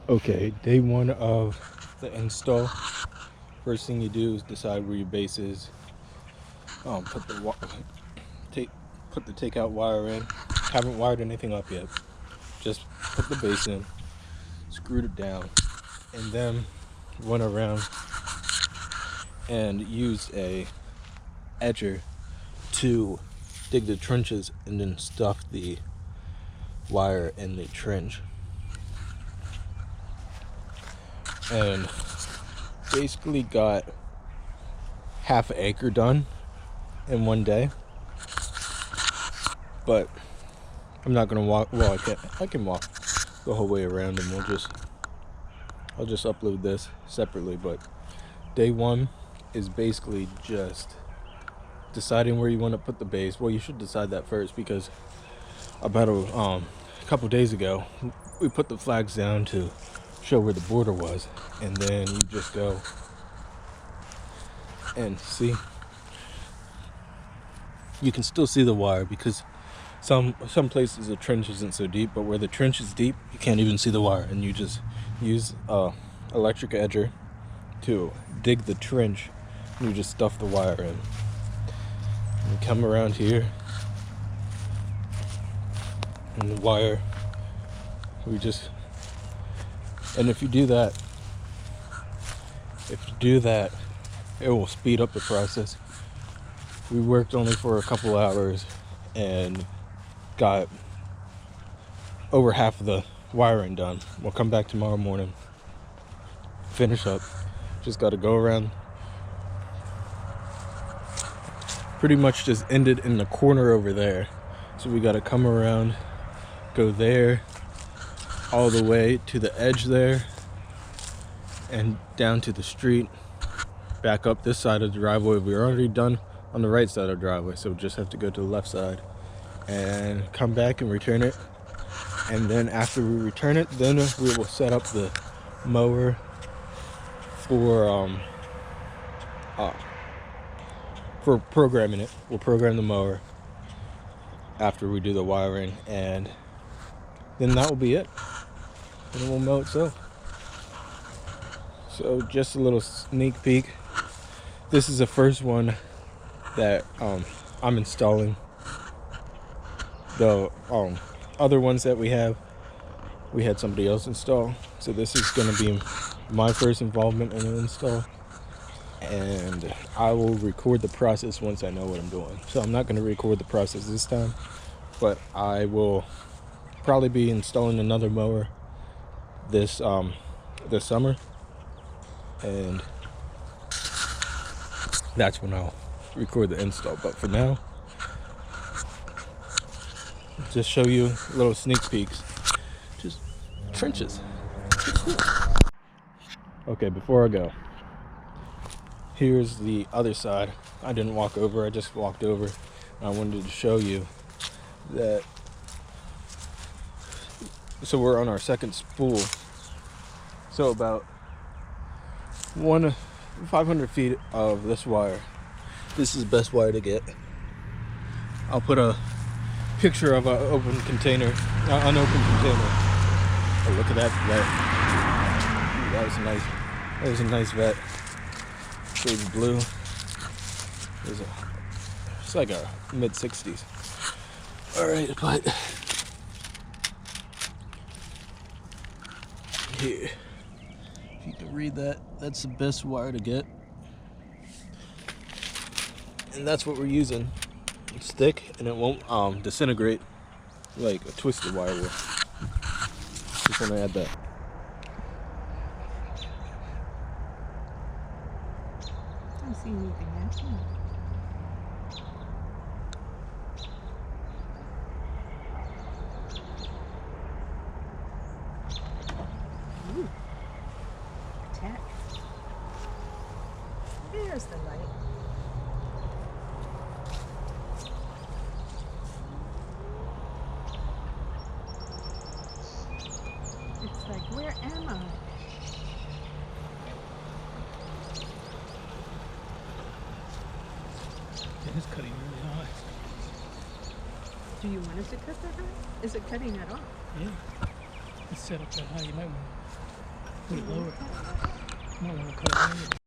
Okay, day one of the install. First thing you do is decide where your base is. Put the put the takeout wire in. Haven't wired anything up yet. Just put the base in, screwed it down, and then went around and used a edger to dig the trenches and then stuff the wire in the trench. And basically got half an acre done in one day. But I'm not gonna walk. Well, I can walk the whole way around, and I'll just upload this separately. But day one is basically just deciding where you want to put the base. Well, you should decide that first, because about a couple days ago we put the flags down to show where the border was, and then you just go and see. You can still see the wire, because some places the trench isn't so deep, but where the trench is deep, you can't even see the wire, and you just use electric edger to dig the trench, and you just stuff the wire in. You come around here, and the wire, and if you do that, it will speed up the process. We worked only for a couple hours and got over half of the wiring done. We'll come back tomorrow morning, finish up. Just got to go around. Pretty much just ended in the corner over there. So we got to come around, go there, all the way to the edge there, and down to the street, back up this side of the driveway. We're already done on the right side of the driveway, so we just have to go to the left side and come back and return it. And then after we return it, then we will set up the mower for programming it. We'll program the mower after we do the wiring, and then that will be it, and it will mow itself. So just a little sneak peek. This is the first one that I'm installing. The other ones that we had somebody else install. So this is going to be my first involvement in an install, and I will record the process once I know what I'm doing. So I'm not going to record the process this time, but I will probably be installing another mower this summer, and that's when I'll record the install. But for now, just show you little sneak peeks. Just trenches. Okay, before I go, here's the other side. I didn't walk over, I just walked over. I wanted to show you that. So we're on our second spool. So about 500 feet of this wire. This is the best wire to get. I'll put a picture of an open container, unopened container. Oh, look at that vet. Ooh, that was a nice vet. Shades blue. It's like a mid-60s. All right, but here, if you can read that, that's the best wire to get, and that's what we're using. It's thick and it won't disintegrate like a twisted wire will. Just want to add that. I don't see anything actually. Ooh. Tech. There's the light. It's like, where am I? It's cutting really high. Do you want it to cut that high? Is it cutting that off? Yeah. It's set up that high. You might want to Put it lower. Might want to cut it lower.